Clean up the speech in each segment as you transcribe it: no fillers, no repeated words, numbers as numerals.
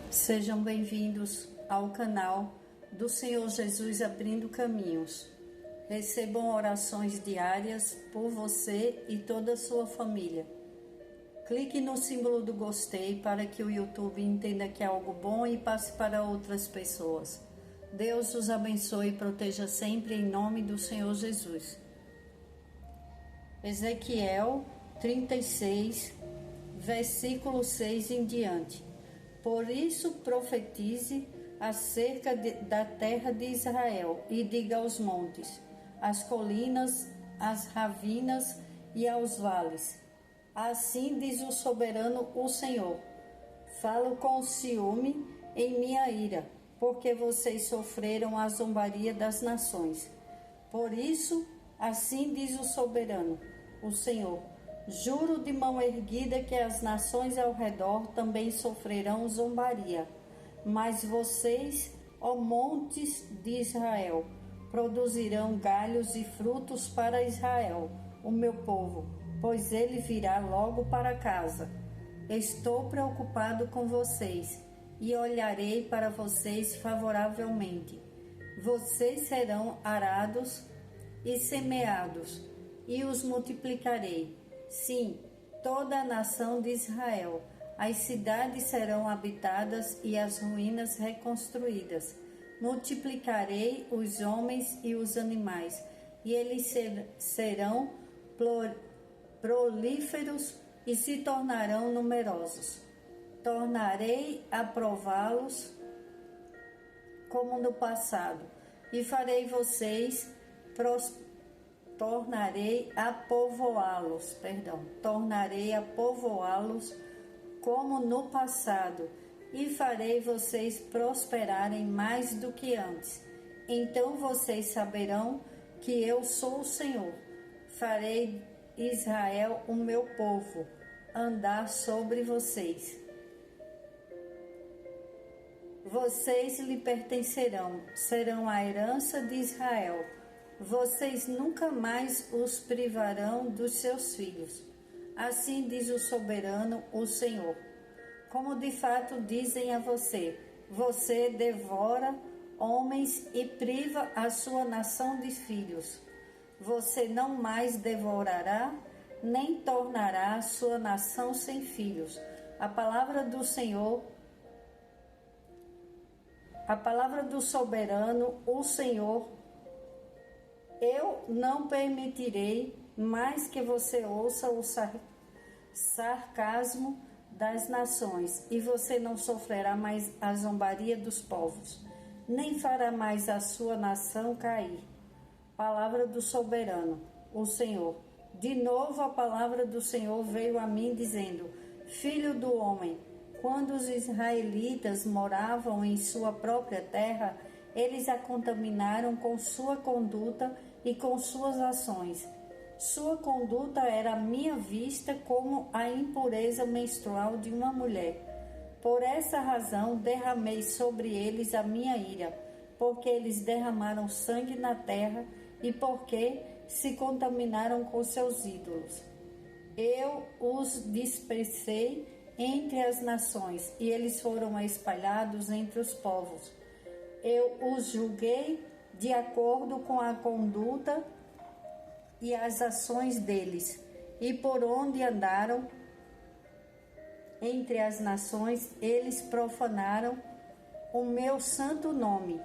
Sejam bem-vindos ao canal do Senhor Jesus Abrindo Caminhos. Recebam orações diárias por você e toda a sua família. Clique no símbolo do gostei para que o YouTube entenda que é algo bom e passe para outras pessoas. Deus os abençoe e proteja sempre em nome do Senhor Jesus. Ezequiel 36, versículo 6 em diante. Por isso profetize acerca da terra de Israel e diga aos montes, às colinas, às ravinas e aos vales. Assim diz o soberano o Senhor: falo com ciúme em minha ira, porque vocês sofreram a zombaria das nações. Por isso, assim diz o soberano, o Senhor: juro de mão erguida que as nações ao redor também sofrerão zombaria. Mas vocês, ó montes de Israel, produzirão galhos e frutos para Israel, o meu povo, pois ele virá logo para casa. Estou preocupado com vocês e olharei para vocês favoravelmente. Vocês serão arados e semeados, e os multiplicarei. Sim, toda a nação de Israel. As cidades serão habitadas e as ruínas reconstruídas. Multiplicarei os homens e os animais, e eles serão prolíferos e se tornarão numerosos. Tornarei a prová-los como no passado, e farei vocês tornarei a povoá-los como no passado, e farei vocês prosperarem mais do que antes. Então vocês saberão que eu sou o Senhor. Farei Israel o meu povo, andar sobre vocês. Vocês lhe pertencerão, serão a herança de Israel. Vocês nunca mais os privarão dos seus filhos. Assim diz o soberano, o Senhor. Como de fato dizem a você, você devora homens e priva a sua nação de filhos. Você não mais devorará, nem tornará a sua nação sem filhos. A palavra do Senhor, a palavra do soberano, o Senhor. Eu não permitirei mais que você ouça o sarcasmo das nações, e você não sofrerá mais a zombaria dos povos, nem fará mais a sua nação cair. Palavra do soberano, o Senhor. De novo a palavra do Senhor veio a mim dizendo: filho do homem, quando os israelitas moravam em sua própria terra, eles a contaminaram com sua conduta e com suas ações. Sua conduta era à minha vista como a impureza menstrual de uma mulher. Por essa razão derramei sobre eles a minha ira, porque eles derramaram sangue na terra e porque se contaminaram com seus ídolos. Eu os dispersei entre as nações e eles foram espalhados entre os povos. Eu os julguei de acordo com a conduta e as ações deles, e por onde andaram entre as nações, eles profanaram o meu santo nome,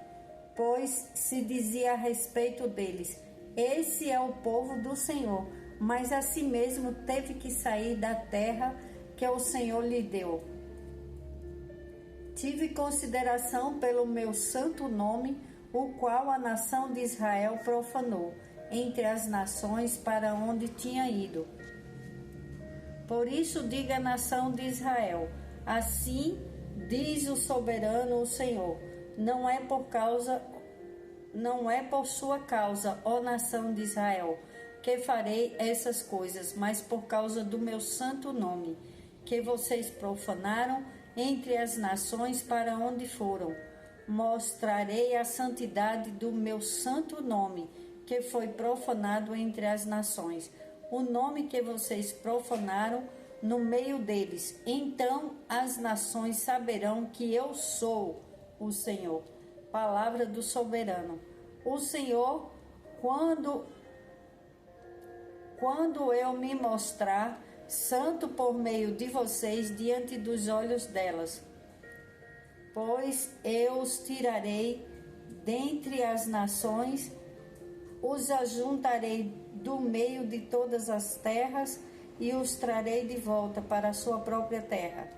pois se dizia a respeito deles: esse é o povo do Senhor, mas a si mesmo teve que sair da terra que o Senhor lhe deu. Tive consideração pelo meu santo nome, o qual a nação de Israel profanou entre as nações para onde tinha ido. Por isso diga a nação de Israel: assim diz o soberano, o Senhor, não é por sua causa, ó nação de Israel, que farei essas coisas, mas por causa do meu santo nome, que vocês profanaram entre as nações para onde foram. Mostrarei a santidade do meu santo nome, que foi profanado entre as nações. O nome que vocês profanaram no meio deles. Então as nações saberão que eu sou o Senhor. Palavra do soberano. O Senhor, quando eu me mostrar santo por meio de vocês diante dos olhos delas, pois eu os tirarei dentre as nações, os ajuntarei do meio de todas as terras e os trarei de volta para a sua própria terra.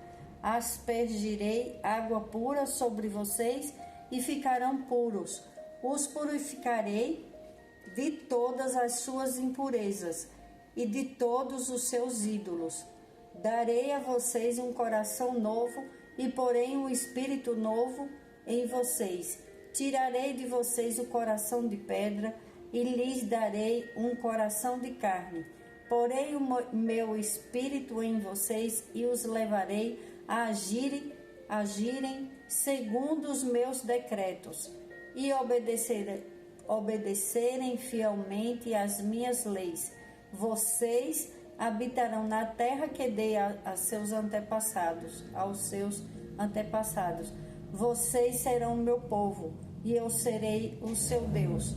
Aspergirei água pura sobre vocês e ficarão puros. Os purificarei de todas as suas impurezas e de todos os seus ídolos. Darei a vocês um coração novo e porei um espírito novo em vocês. Tirarei de vocês o coração de pedra e lhes darei um coração de carne. Porei o meu espírito em vocês e os levarei a agirem segundo os meus decretos e obedecerem fielmente às minhas leis. Vocês habitarão na terra que dei aos seus antepassados. Vocês serão meu povo e eu serei o seu Deus.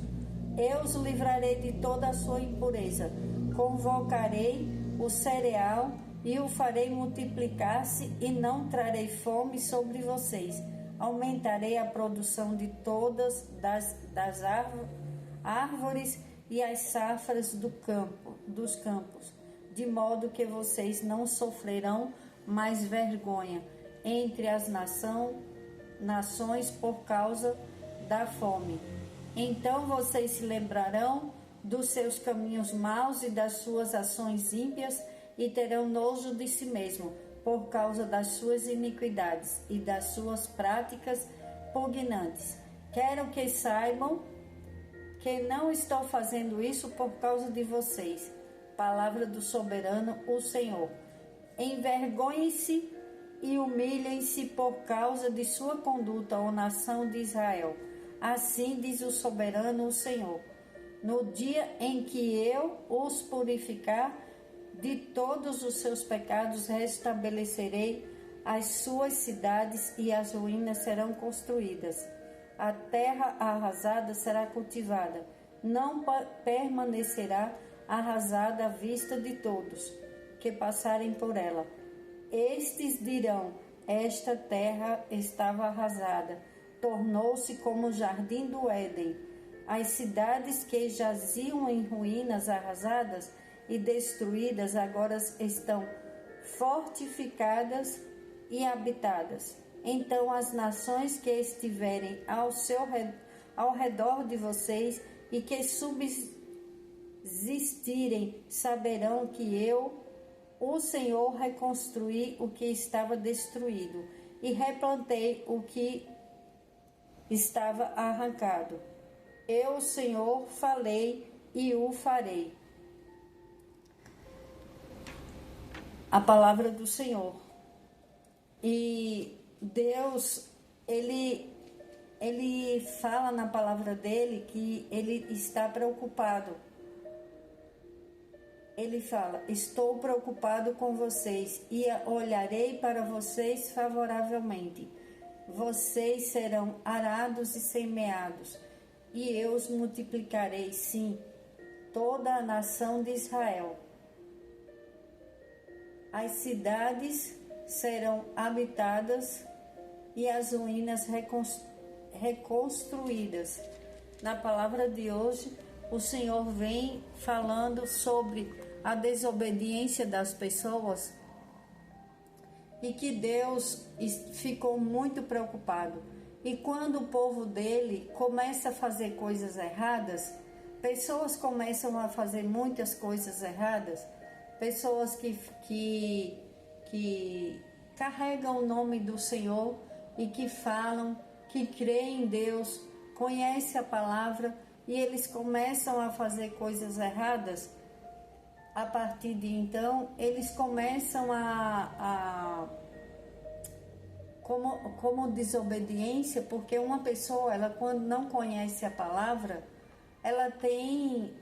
Eu os livrarei de toda a sua impureza. Convocarei o cereal e o farei multiplicar-se e não trarei fome sobre vocês. Aumentarei a produção de todas das árvores e as safras dos campos, de modo que vocês não sofrerão mais vergonha entre as nações por causa da fome. Então vocês se lembrarão dos seus caminhos maus e das suas ações ímpias e terão nojo de si mesmo por causa das suas iniquidades e das suas práticas pugnantes. Quero que saibam que não estou fazendo isso por causa de vocês. Palavra do soberano, o Senhor. Envergonhem-se e humilhem-se por causa de sua conduta, ó nação de Israel. Assim diz o soberano, o Senhor. No dia em que eu os purificar de todos os seus pecados, restabelecerei as suas cidades e as ruínas serão construídas. A terra arrasada será cultivada, não permanecerá arrasada à vista de todos que passarem por ela. Estes dirão: esta terra estava arrasada, tornou-se como o jardim do Éden. As cidades que jaziam em ruínas arrasadas e destruídas agora estão fortificadas e habitadas. Então as nações que estiverem ao redor de vocês e que subsistirem saberão que eu, o Senhor, reconstruí o que estava destruído e replantei o que estava arrancado. Eu, o Senhor, falei e o farei. A palavra do Senhor. E Deus, ele fala na palavra dele que ele está preocupado. Ele fala: estou preocupado com vocês e olharei para vocês favoravelmente. Vocês serão arados e semeados, e eu os multiplicarei, sim, toda a nação de Israel. As cidades serão habitadas e as ruínas reconstruídas. Na palavra de hoje, o Senhor vem falando sobre a desobediência das pessoas e que Deus ficou muito preocupado. E quando o povo dele começa a fazer coisas erradas, pessoas começam a fazer muitas coisas erradas, pessoas que carregam o nome do Senhor e que falam, que creem em Deus, conhecem a palavra e eles começam a fazer coisas erradas. A partir de então, eles começam como desobediência, porque uma pessoa, ela quando não conhece a palavra, ela tem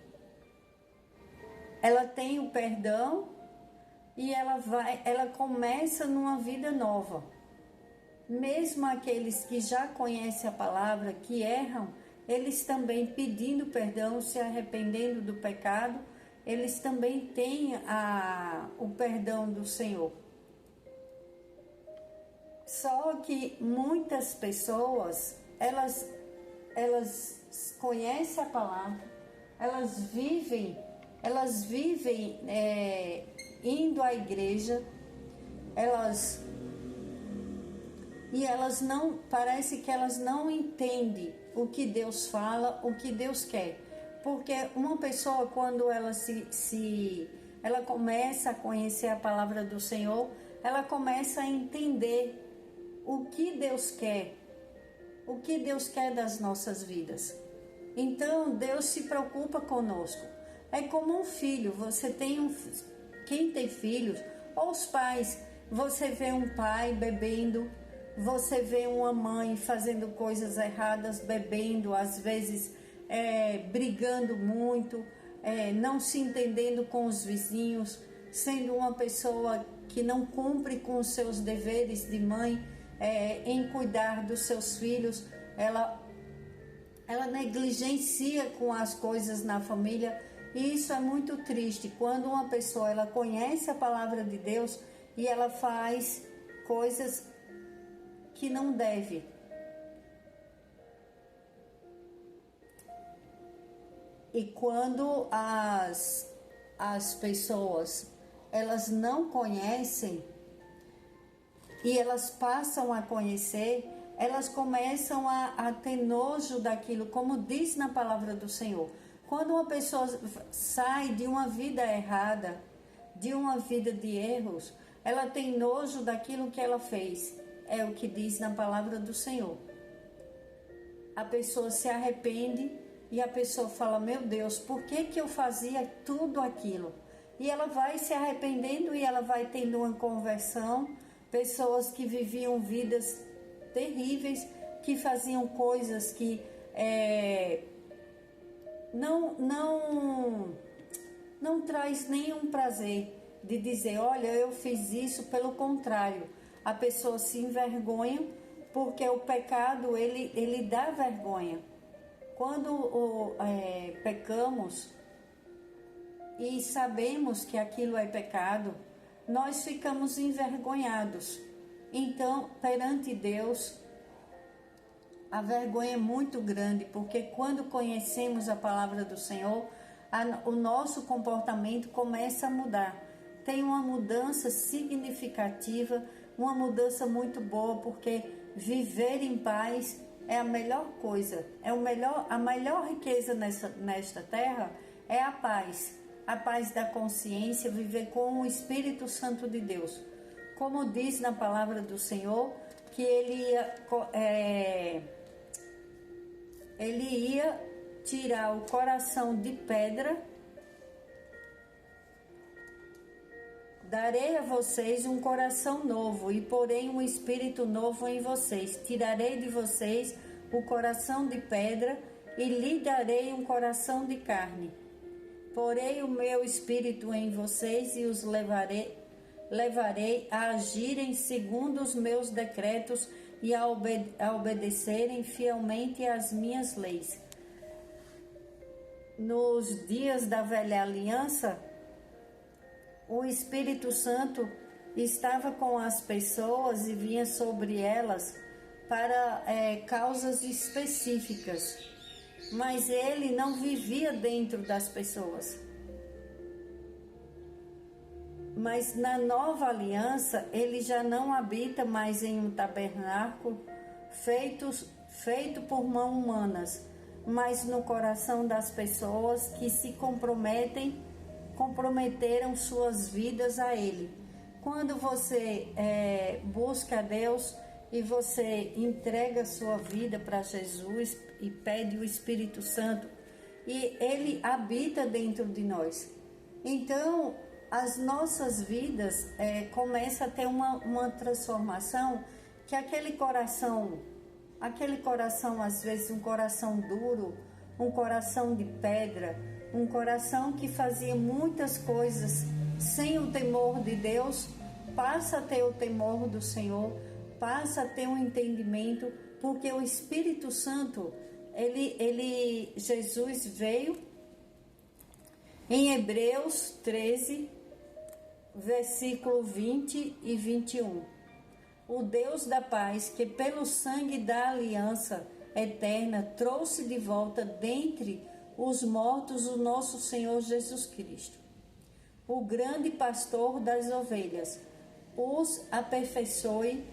o perdão e ela começa numa vida nova. Mesmo aqueles que já conhecem a palavra, que erram, eles também pedindo perdão, se arrependendo do pecado, eles também têm o perdão do Senhor. Só que muitas pessoas, elas conhecem a palavra, elas vivem indo à igreja, parece que elas não entendem o que Deus fala, o que Deus quer. Porque uma pessoa, quando ela ela começa a conhecer a palavra do Senhor, ela começa a entender o que Deus quer das nossas vidas. Então, Deus se preocupa conosco. É como um filho, quem tem filhos, ou os pais, você vê um pai bebendo, você vê uma mãe fazendo coisas erradas, bebendo, às vezes brigando muito, não se entendendo com os vizinhos, sendo uma pessoa que não cumpre com os seus deveres de mãe, em cuidar dos seus filhos, ela negligencia com as coisas na família, e isso é muito triste. Quando uma pessoa ela conhece a palavra de Deus e ela faz coisas que não deve. E quando as pessoas elas não conhecem e elas passam a conhecer, elas começam a ter nojo daquilo, como diz na palavra do Senhor. Quando uma pessoa sai de uma vida errada, de uma vida de erros, ela tem nojo daquilo que ela fez. É o que diz na palavra do Senhor. A pessoa se arrepende e a pessoa fala: meu Deus, por que eu fazia tudo aquilo? E ela vai se arrependendo e ela vai tendo uma conversão. Pessoas que viviam vidas terríveis, que faziam coisas que não traz nenhum prazer de dizer: olha, eu fiz isso. Pelo contrário, a pessoa se envergonha, porque o pecado ele dá vergonha. Quando pecamos e sabemos que aquilo é pecado, nós ficamos envergonhados. Então, perante Deus, a vergonha é muito grande, porque quando conhecemos a palavra do Senhor, o nosso comportamento começa a mudar. Tem uma mudança significativa, uma mudança muito boa, porque viver em paz é a melhor coisa, a melhor riqueza nesta terra é a paz da consciência, viver com o Espírito Santo de Deus. Como diz na palavra do Senhor, que ele ia tirar o coração de pedra. Darei a vocês um coração novo e porei um espírito novo em vocês. Tirarei de vocês o coração de pedra e lhe darei um coração de carne. Porei o meu espírito em vocês e os levarei a agirem segundo os meus decretos e a obedecerem fielmente às minhas leis. Nos dias da velha aliança, o Espírito Santo estava com as pessoas e vinha sobre elas para causas específicas, mas ele não vivia dentro das pessoas. Mas na nova aliança, ele já não habita mais em um tabernáculo feito por mãos humanas, mas no coração das pessoas que se comprometeram suas vidas a Ele. Quando você busca a Deus e você entrega sua vida para Jesus e pede o Espírito Santo, e Ele habita dentro de nós, então as nossas vidas começam a ter uma transformação, que aquele coração às vezes um coração duro, um coração de pedra, um coração que fazia muitas coisas sem o temor de Deus, passa a ter o temor do Senhor, passa a ter um entendimento, porque o Espírito Santo, Jesus veio em Hebreus 13, versículo 20 e 21. O Deus da paz, que pelo sangue da aliança eterna trouxe de volta dentre os mortos o nosso Senhor Jesus Cristo, o grande pastor das ovelhas, os aperfeiçoe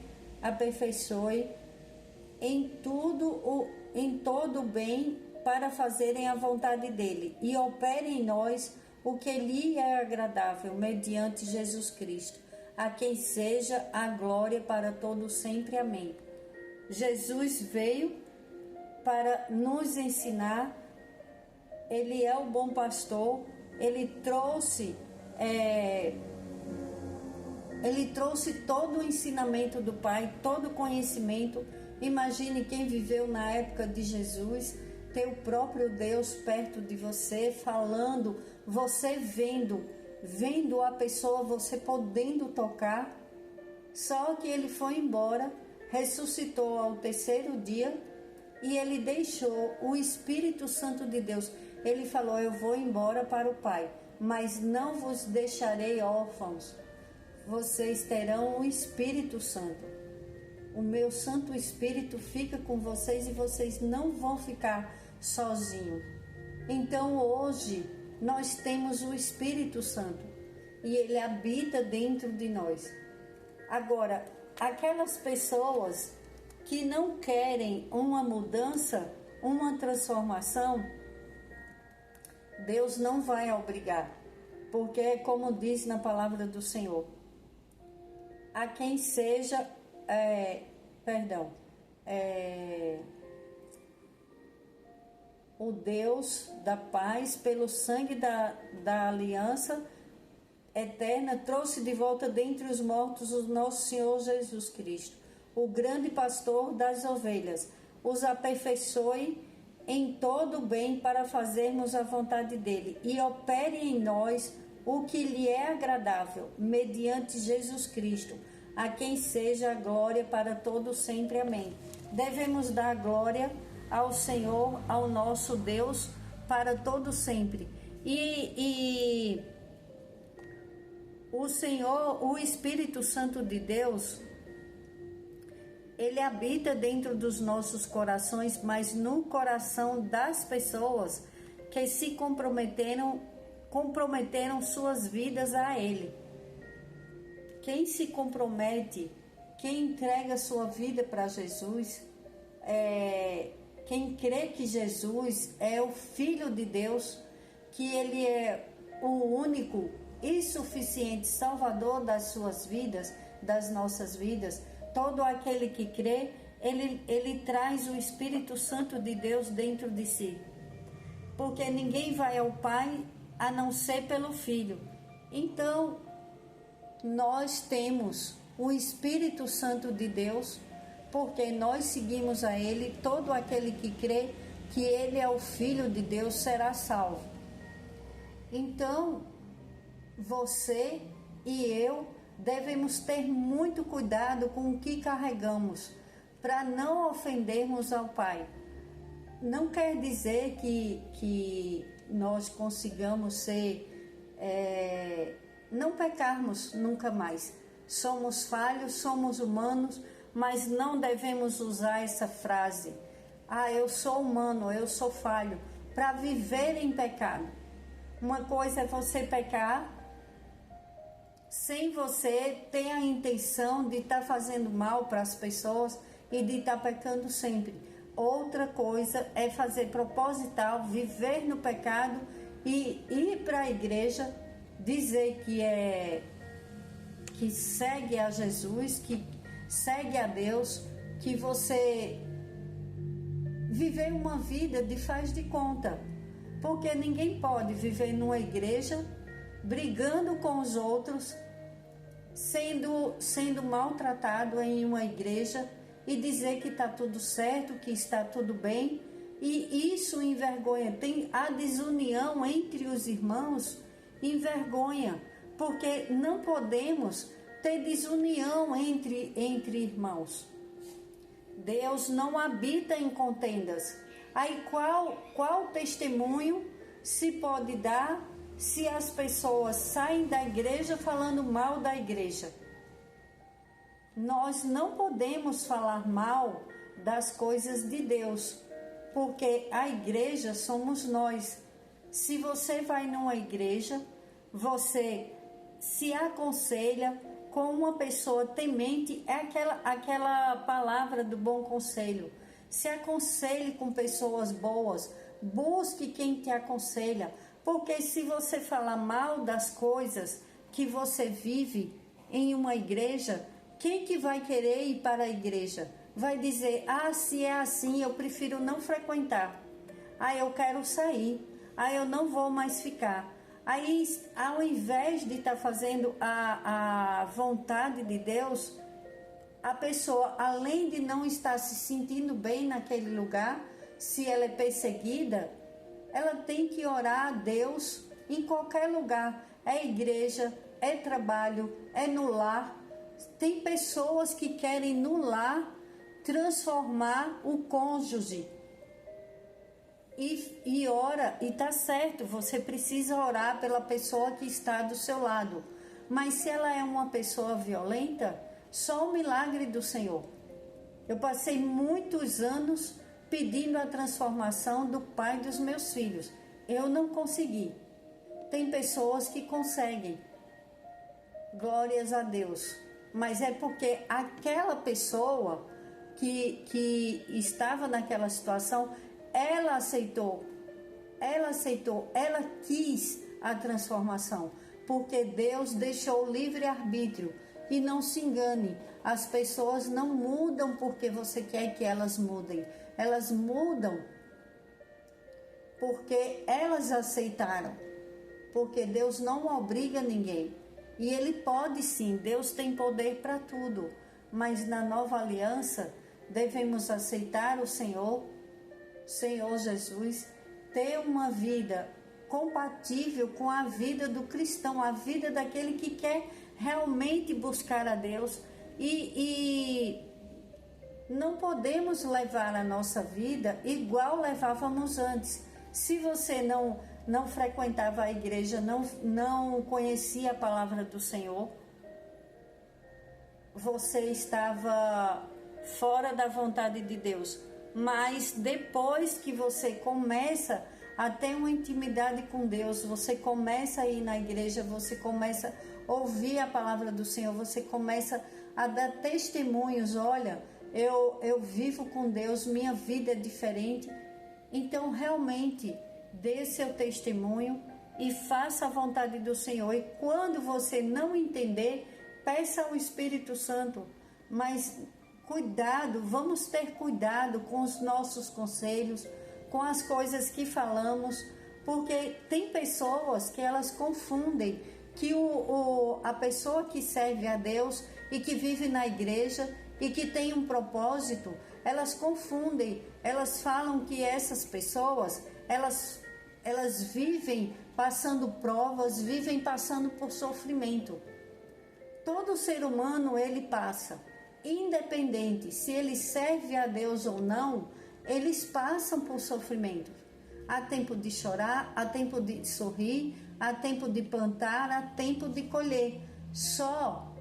em todo o bem para fazerem a vontade dele, e opere em nós o que lhe é agradável, mediante Jesus Cristo, a quem seja a glória para todo sempre. Amém. Jesus veio para nos ensinar, ele é o bom pastor, ele trouxe todo o ensinamento do Pai, todo o conhecimento. Imagine quem viveu na época de Jesus, ter o próprio Deus perto de você, falando, você vendo a pessoa, você podendo tocar. Só que ele foi embora, ressuscitou ao terceiro dia e ele deixou o Espírito Santo de Deus. Ele falou, eu vou embora para o Pai, mas não vos deixarei órfãos. Vocês terão o Espírito Santo. O meu Santo Espírito fica com vocês e vocês não vão ficar sozinhos. Então hoje nós temos o Espírito Santo e ele habita dentro de nós. Agora, aquelas pessoas que não querem uma mudança, uma transformação, Deus não vai obrigar, porque é como diz na palavra do Senhor, a quem seja, o Deus da paz, pelo sangue da aliança eterna, trouxe de volta dentre os mortos o nosso Senhor Jesus Cristo, o grande pastor das ovelhas, os aperfeiçoe em todo o bem para fazermos a vontade dele, e opere em nós o que lhe é agradável, mediante Jesus Cristo, a quem seja a glória para todo sempre. Amém. Devemos dar glória ao Senhor, ao nosso Deus, para todo sempre. E o Senhor, o Espírito Santo de Deus, ele habita dentro dos nossos corações, mas no coração das pessoas que se comprometeram suas vidas a ele. Quem se compromete, quem entrega sua vida para Jesus, quem crê que Jesus é o Filho de Deus, que ele é o único e suficiente Salvador das suas vidas, das nossas vidas, todo aquele que crê, ele traz o Espírito Santo de Deus dentro de si. Porque ninguém vai ao Pai a não ser pelo Filho. Então, nós temos o Espírito Santo de Deus, porque nós seguimos a Ele. Todo aquele que crê que Ele é o Filho de Deus será salvo. Então, você e eu devemos ter muito cuidado com o que carregamos, para não ofendermos ao Pai. Não quer dizer que nós consigamos não pecarmos nunca mais. Somos falhos, somos humanos, mas não devemos usar essa frase, eu sou humano, eu sou falho, para viver em pecado. Uma coisa é você pecar sem você ter a intenção de estar fazendo mal para as pessoas e de estar pecando sempre. Outra coisa é fazer proposital, viver no pecado e ir para a igreja, dizer que segue a Jesus, que segue a Deus, que você viver uma vida de faz de conta. Porque ninguém pode viver numa igreja brigando com os outros, sendo maltratado em uma igreja e dizer que está tudo certo, que está tudo bem. E isso envergonha. Tem a desunião entre os irmãos, envergonha, porque não podemos ter desunião entre irmãos. Deus não habita em contendas. Aí qual testemunho se pode dar se as pessoas saem da igreja falando mal da igreja? Nós não podemos falar mal das coisas de Deus, porque a igreja somos nós. Se você vai numa igreja, você se aconselha com uma pessoa temente, é aquela palavra do bom conselho. Se aconselhe com pessoas boas, busque quem te aconselha, porque se você falar mal das coisas que você vive em uma igreja, quem que vai querer ir para a igreja? Vai dizer, se é assim, eu prefiro não frequentar. Eu quero sair. Eu não vou mais ficar. Aí, ao invés de estar fazendo a vontade de Deus, a pessoa, além de não estar se sentindo bem naquele lugar, se ela é perseguida, ela tem que orar a Deus em qualquer lugar. É igreja, é trabalho, é no lar. Tem pessoas que querem no lar transformar o cônjuge. E ora, e tá certo, você precisa orar pela pessoa que está do seu lado. Mas se ela é uma pessoa violenta, só o milagre do Senhor. Eu passei muitos anos pedindo a transformação do pai dos meus filhos. Eu não consegui. Tem pessoas que conseguem. Glórias a Deus. Mas é porque aquela pessoa que estava naquela situação, ela aceitou, ela quis a transformação, porque Deus deixou o livre-arbítrio. E não se engane, as pessoas não mudam porque você quer que elas mudem, elas mudam porque elas aceitaram, porque Deus não obriga ninguém. E Ele pode sim, Deus tem poder para tudo, mas na nova aliança devemos aceitar o Senhor Jesus, ter uma vida compatível com a vida do cristão, a vida daquele que quer realmente buscar a Deus. E não podemos levar a nossa vida igual levávamos antes. Se você não frequentava a igreja, não conhecia a palavra do Senhor, você estava fora da vontade de Deus. Mas depois que você começa a ter uma intimidade com Deus, você começa a ir na igreja, você começa a ouvir a palavra do Senhor, você começa a dar testemunhos, olha, eu vivo com Deus, minha vida é diferente. Então realmente dê seu testemunho e faça a vontade do Senhor. E quando você não entender, peça ao Espírito Santo, mas cuidado, vamos ter cuidado com os nossos conselhos, com as coisas que falamos, porque tem pessoas que elas confundem que a pessoa que serve a Deus e que vive na igreja e que tem um propósito, elas confundem, elas falam que essas pessoas, elas vivem passando provas, vivem passando por sofrimento. Todo ser humano ele passa. Independente se ele serve a Deus ou não, eles passam por sofrimento. Há tempo de chorar, há tempo de sorrir, há tempo de plantar, há tempo de colher. Só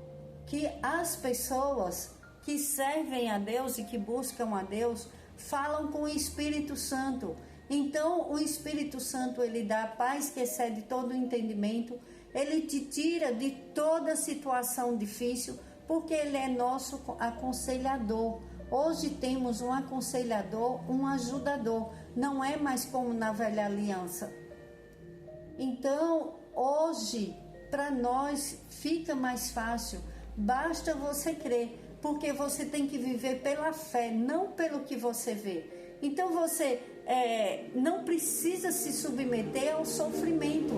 que as pessoas que servem a Deus e que buscam a Deus falam com o Espírito Santo. Então o Espírito Santo ele dá a paz que excede todo o entendimento, ele te tira de toda situação difícil, porque Ele é nosso aconselhador. Hoje temos um aconselhador, um ajudador. Não é mais como na velha aliança. Então, hoje, para nós, fica mais fácil. Basta você crer, porque você tem que viver pela fé, não pelo que você vê. Então, você não precisa se submeter ao sofrimento,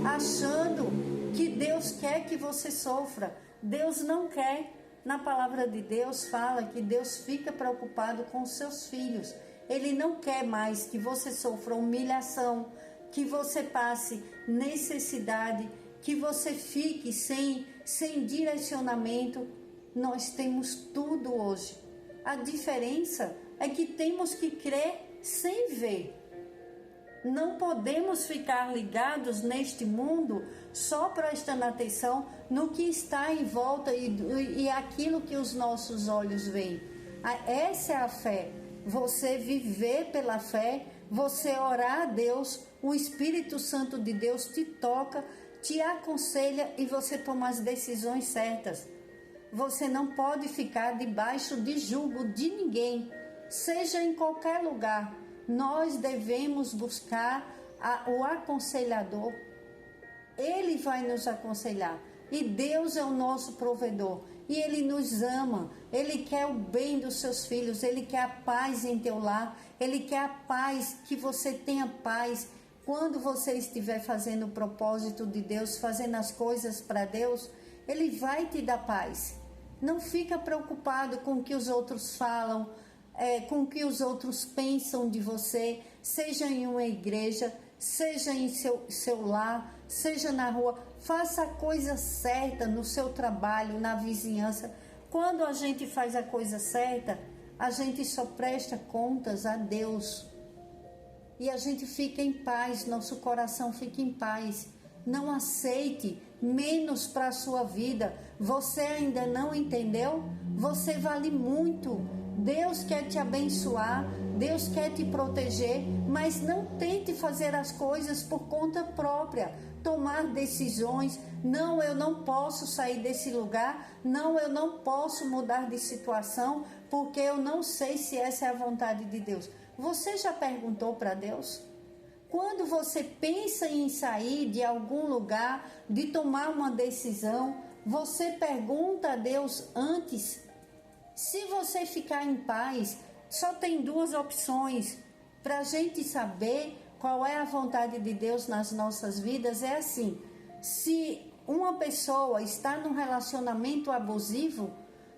achando que Deus quer que você sofra. Deus não quer. Na palavra de Deus fala que Deus fica preocupado com os seus filhos. Ele não quer mais que você sofra humilhação, que você passe necessidade, que você fique sem direcionamento. Nós temos tudo hoje. A diferença é que temos que crer sem ver. Não podemos ficar ligados neste mundo só prestando atenção no que está em volta e aquilo que os nossos olhos veem. Essa é a fé. Você viver pela fé, você orar a Deus, o Espírito Santo de Deus te toca, te aconselha e você toma as decisões certas. Você não pode ficar debaixo de julgo de ninguém, seja em qualquer lugar. Nós devemos buscar o aconselhador. Ele vai nos aconselhar. E Deus é o nosso provedor. E Ele nos ama. Ele quer o bem dos seus filhos. Ele quer a paz em teu lar. Ele quer a paz, que você tenha paz. Quando você estiver fazendo o propósito de Deus, fazendo as coisas para Deus, Ele vai te dar paz. Não fica preocupado com o que os outros falam, com o que os outros pensam de você, seja em uma igreja, seja em seu lar, seja na rua. Faça a coisa certa no seu trabalho, na vizinhança. Quando a gente faz a coisa certa, a gente só presta contas a Deus. E a gente fica em paz, nosso coração fica em paz. Não aceite menos para a sua vida. Você ainda não entendeu? Você vale muito. Deus quer te abençoar, Deus quer te proteger, mas não tente fazer as coisas por conta própria, tomar decisões. Não, eu não posso sair desse lugar, não, eu não posso mudar de situação, porque eu não sei se essa é a vontade de Deus. Você já perguntou para Deus? Quando você pensa em sair de algum lugar, de tomar uma decisão, você pergunta a Deus antes? Se você ficar em paz, só tem duas opções. Para a gente saber qual é a vontade de Deus nas nossas vidas, é assim: se uma pessoa está num relacionamento abusivo,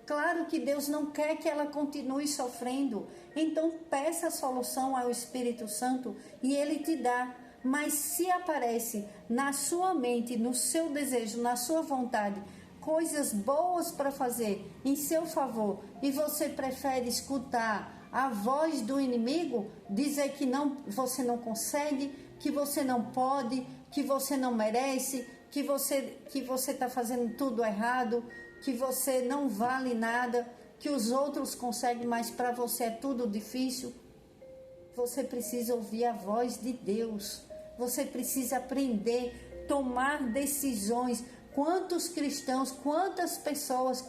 claro que Deus não quer que ela continue sofrendo. Então peça a solução ao Espírito Santo e Ele te dá. Mas se aparece na sua mente, no seu desejo, na sua vontade, coisas boas para fazer em seu favor, e você prefere escutar a voz do inimigo, dizer que não, você não consegue, que você não pode, que você não merece, que você está fazendo tudo errado, que você não vale nada, que os outros conseguem, mas para você é tudo difícil. Você precisa ouvir a voz de Deus. Você precisa aprender a tomar decisões. Quantos cristãos, quantas pessoas,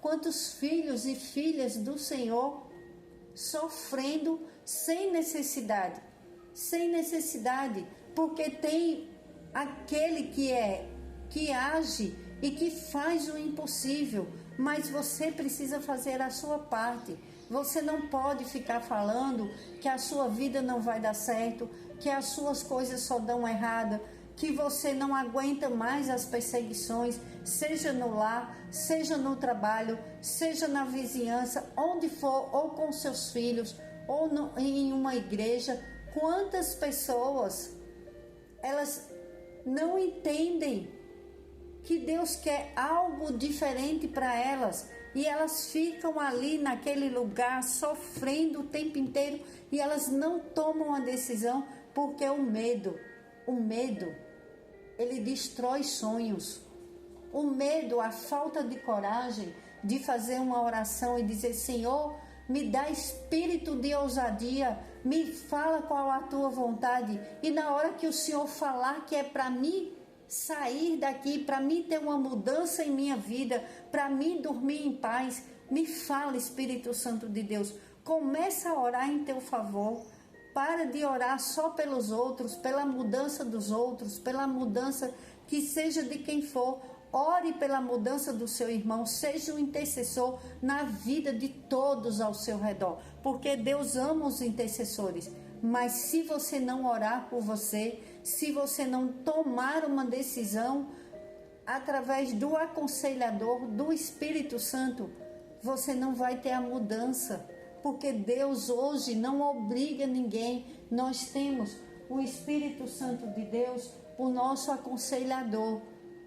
quantos filhos e filhas do Senhor sofrendo sem necessidade, porque tem aquele que age e que faz o impossível, mas você precisa fazer a sua parte. Você não pode ficar falando que a sua vida não vai dar certo, que as suas coisas só dão errada, que você não aguenta mais as perseguições, seja no lar, seja no trabalho, seja na vizinhança, onde for, ou com seus filhos, ou em uma igreja. Quantas pessoas, elas não entendem que Deus quer algo diferente para elas, e elas ficam ali naquele lugar sofrendo o tempo inteiro, e elas não tomam a decisão, porque o medo, ele destrói sonhos. O medo, a falta de coragem de fazer uma oração e dizer: Senhor, me dá espírito de ousadia, me fala qual a tua vontade, e na hora que o Senhor falar que é para mim sair daqui, para mim ter uma mudança em minha vida, para mim dormir em paz, me fala, Espírito Santo de Deus. Começa a orar em teu favor. Para de orar só pelos outros, pela mudança dos outros, pela mudança que seja de quem for. Ore pela mudança do seu irmão, seja um intercessor na vida de todos ao seu redor, porque Deus ama os intercessores. Mas se você não orar por você, se você não tomar uma decisão através do aconselhador, do Espírito Santo, você não vai ter a mudança. Porque Deus hoje não obriga ninguém. Nós temos o Espírito Santo de Deus o nosso aconselhador.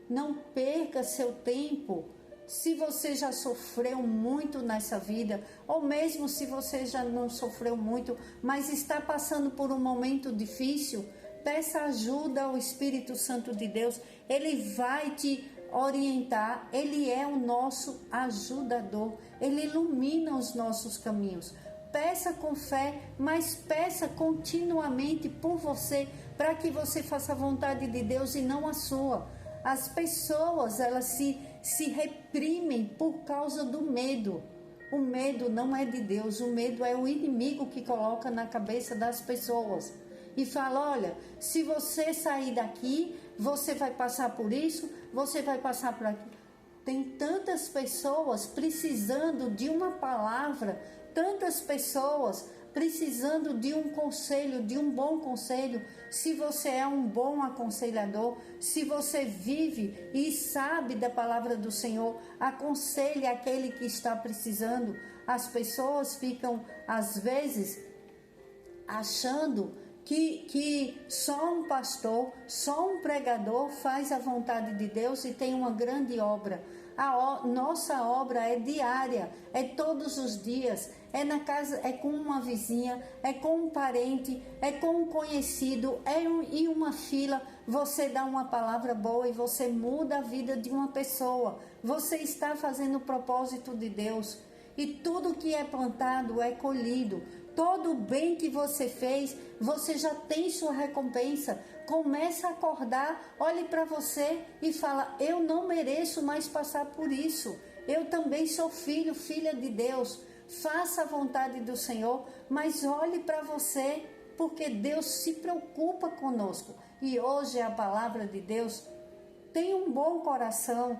Não perca seu tempo. Se você já sofreu muito nessa vida, ou mesmo se você já não sofreu muito, mas está passando por um momento difícil, peça ajuda ao Espírito Santo de Deus. Ele vai te orientar, ele é o nosso ajudador, ele ilumina os nossos caminhos. Peça com fé, mas peça continuamente por você, para que você faça a vontade de Deus e não a sua. As pessoas, elas se reprimem por causa do medo. O medo não é de Deus, o medo é o inimigo que coloca na cabeça das pessoas. E fala, olha, se você sair daqui, você vai passar por isso, você vai passar por aquilo. Tem tantas pessoas precisando de uma palavra, tantas pessoas precisando de um conselho, de um bom conselho. Se você é um bom aconselhador, se você vive e sabe da palavra do Senhor, aconselhe aquele que está precisando. As pessoas ficam, às vezes, achando que só um pastor, só um pregador faz a vontade de Deus e tem uma grande obra. Nossa obra é diária, é todos os dias, é na casa, é com uma vizinha, é com um parente, é com um conhecido, em uma fila. Você dá uma palavra boa e você muda a vida de uma pessoa. Você está fazendo o propósito de Deus. E tudo que é plantado é colhido. Todo o bem que você fez, você já tem sua recompensa. Começa a acordar, olhe para você e fala, eu não mereço mais passar por isso. Eu também sou filho, filha de Deus. Faça a vontade do Senhor, mas olhe para você, porque Deus se preocupa conosco. E hoje a palavra de Deus tem um bom coração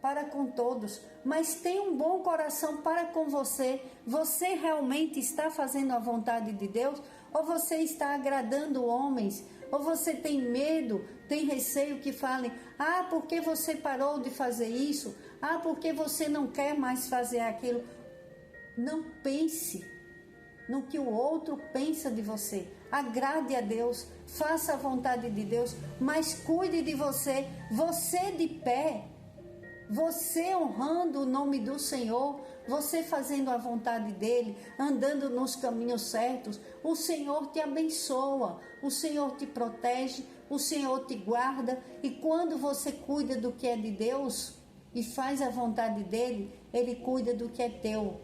para com todos, mas tem um bom coração para com você. Você realmente está fazendo a vontade de Deus? Ou você está agradando homens? Ou você tem medo, tem receio que falem, porque você parou de fazer isso? Porque você não quer mais fazer aquilo? Não pense no que o outro pensa de você. Agrade a Deus, faça a vontade de Deus, mas cuide de você. Você de pé, você honrando o nome do Senhor, você fazendo a vontade dEle, andando nos caminhos certos, o Senhor te abençoa, o Senhor te protege, o Senhor te guarda. E quando você cuida do que é de Deus e faz a vontade dEle, Ele cuida do que é teu.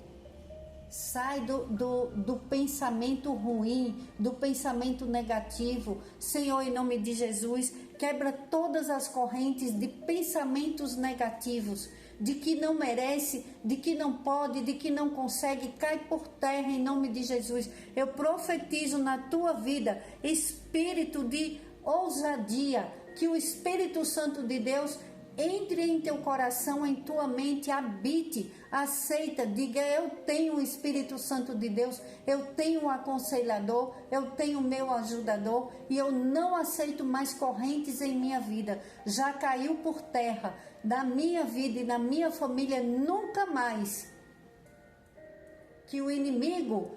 Sai do pensamento ruim, do pensamento negativo. Senhor, em nome de Jesus, quebra todas as correntes de pensamentos negativos, de que não merece, de que não pode, de que não consegue. Cai por terra em nome de Jesus. Eu profetizo na tua vida espírito de ousadia, que o Espírito Santo de Deus entre em teu coração, em tua mente, habite, aceita, diga, eu tenho o Espírito Santo de Deus, eu tenho um aconselhador, eu tenho o meu ajudador e eu não aceito mais correntes em minha vida. Já caiu por terra, da minha vida e na minha família, nunca mais. Que o inimigo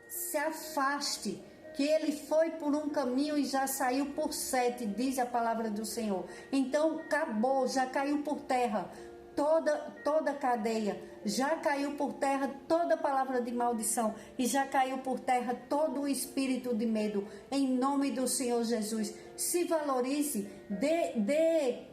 se afaste, que ele foi por um caminho e já saiu por 7, diz a palavra do Senhor. Então acabou, já caiu por terra toda cadeia, já caiu por terra toda palavra de maldição e já caiu por terra todo o espírito de medo. Em nome do Senhor Jesus, se valorize, dê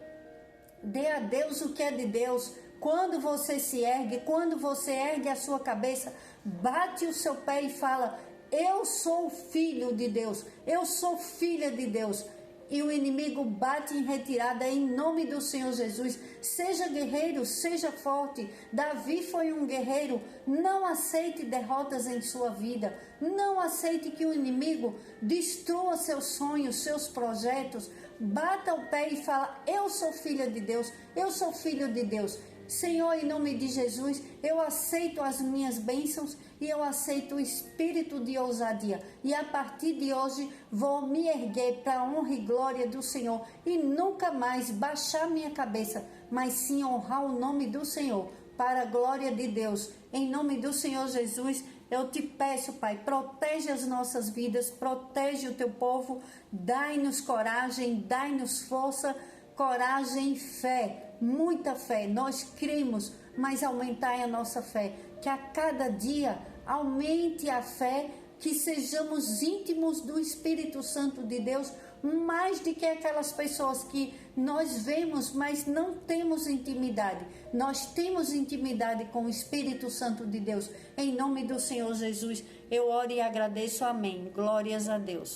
a Deus o que é de Deus. Quando você se ergue, quando você ergue a sua cabeça, bate o seu pé e fala, eu sou filho de Deus, eu sou filha de Deus. E o inimigo bate em retirada em nome do Senhor Jesus. Seja guerreiro, seja forte. Davi foi um guerreiro. Não aceite derrotas em sua vida. Não aceite que o inimigo destrua seus sonhos, seus projetos. Bata o pé e fala, eu sou filha de Deus, eu sou filho de Deus. Senhor, em nome de Jesus, eu aceito as minhas bênçãos e eu aceito o espírito de ousadia. E a partir de hoje vou me erguer para a honra e glória do Senhor e nunca mais baixar minha cabeça, mas sim honrar o nome do Senhor para a glória de Deus. Em nome do Senhor Jesus, Eu te peço, Pai, protege as nossas vidas, protege o teu povo, dai-nos coragem, dai-nos força, coragem e fé, muita fé. Nós cremos, mas aumentai a nossa fé, que a cada dia aumente a fé, que sejamos íntimos do Espírito Santo de Deus, mais do que aquelas pessoas que nós vemos, mas não temos intimidade. Nós temos intimidade com o Espírito Santo de Deus. Em nome do Senhor Jesus, eu oro e agradeço. Amém. Glórias a Deus.